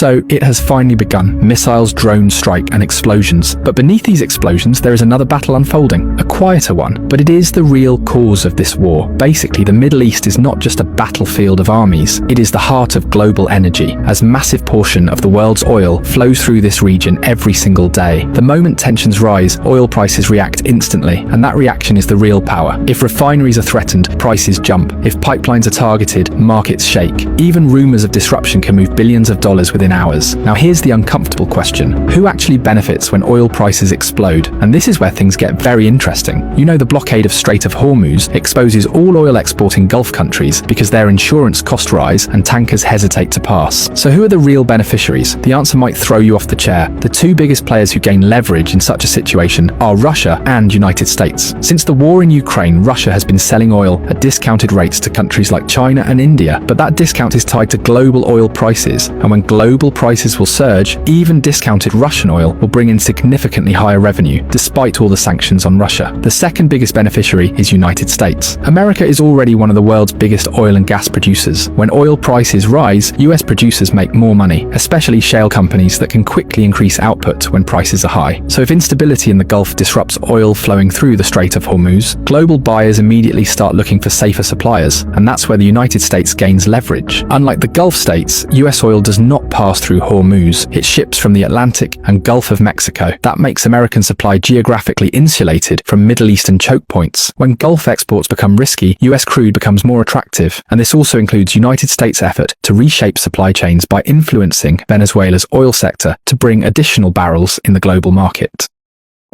So it has finally begun. Missiles, drones strike, and explosions. But beneath these explosions, there is another battle unfolding, a quieter one. But it is the real cause of this war. Basically, the Middle East is not just a battlefield of armies. It is the heart of global energy, as a massive portion of the world's oil flows through this region every single day. The moment tensions rise, oil prices react instantly, and that reaction is the real power. If refineries are threatened, prices jump. If pipelines are targeted, markets shake. Even rumors of disruption can move billions of dollars within hours. Now here's the uncomfortable question. Who actually benefits when oil prices explode? And this is where things get very interesting. You know, the blockade of Strait of Hormuz exposes all oil exporting Gulf countries because their insurance costs rise and tankers hesitate to pass. So who are the real beneficiaries? The answer might throw you off the chair. The two biggest players who gain leverage in such a situation are Russia and United States. Since the war in Ukraine, Russia has been selling oil at discounted rates to countries like China and India, but that discount is tied to global oil prices, and when global prices will surge, even discounted Russian oil will bring in significantly higher revenue, despite all the sanctions on Russia. The second biggest beneficiary is United States. America is already one of the world's biggest oil and gas producers. When oil prices rise, US producers make more money, especially shale companies that can quickly increase output when prices are high. So if instability in the Gulf disrupts oil flowing through the Strait of Hormuz, global buyers immediately start looking for safer suppliers, and that's where the United States gains leverage. Unlike the Gulf states, US oil does not pass through Hormuz. It ships from the Atlantic and Gulf of Mexico. That makes American supply geographically insulated from Middle Eastern choke points. When Gulf exports become risky, US crude becomes more attractive, and this also includes United States' effort to reshape supply chains by influencing Venezuela's oil sector to bring additional barrels in the global market.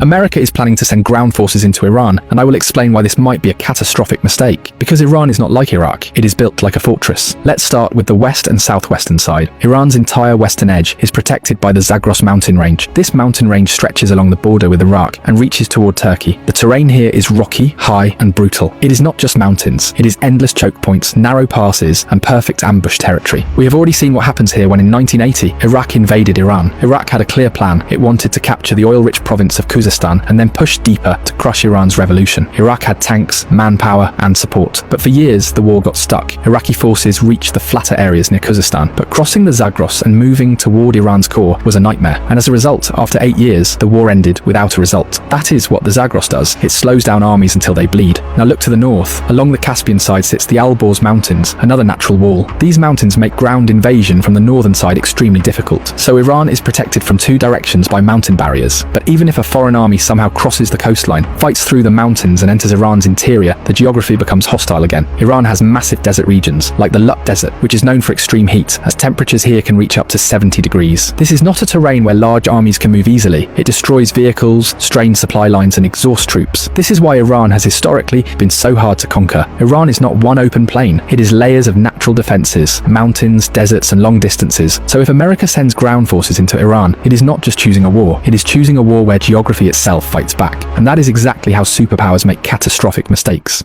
America is planning to send ground forces into Iran, and I will explain why this might be a catastrophic mistake. Because Iran is not like Iraq, it is built like a fortress. Let's start with the west and southwestern side. Iran's entire western edge is protected by the Zagros mountain range. This mountain range stretches along the border with Iraq and reaches toward Turkey. The terrain here is rocky, high, and brutal. It is not just mountains, it is endless choke points, narrow passes, and perfect ambush territory. We have already seen what happens here when in 1980, Iraq invaded Iran. Iraq had a clear plan. It wanted to capture the oil-rich province of Khuzestan and then push deeper to crush Iran's revolution. Iraq had tanks, manpower, and support. But for years, the war got stuck. Iraqi forces reached the flatter areas near Khuzestan, but crossing the Zagros and moving toward Iran's core was a nightmare. And as a result, after 8 years, the war ended without a result. That is what the Zagros does. It slows down armies until they bleed. Now look to the north. Along the Caspian side sits the Alborz Mountains, another natural wall. These mountains make ground invasion from the northern side extremely difficult. So Iran is protected from two directions by mountain barriers. But even if a foreign army somehow crosses the coastline, fights through the mountains and enters Iran's interior, the geography becomes hostile again. Iran has massive desert regions, like the Lut Desert, which is known for extreme heat, as temperatures here can reach up to 70 degrees. This is not a terrain where large armies can move easily. It destroys vehicles, strains supply lines, and exhausts troops. This is why Iran has historically been so hard to conquer. Iran is not one open plain. It is layers of natural defenses, mountains, deserts, and long distances. So if America sends ground forces into Iran, it is not just choosing a war. It is choosing a war where geography itself fights back. And that is exactly how superpowers make catastrophic mistakes.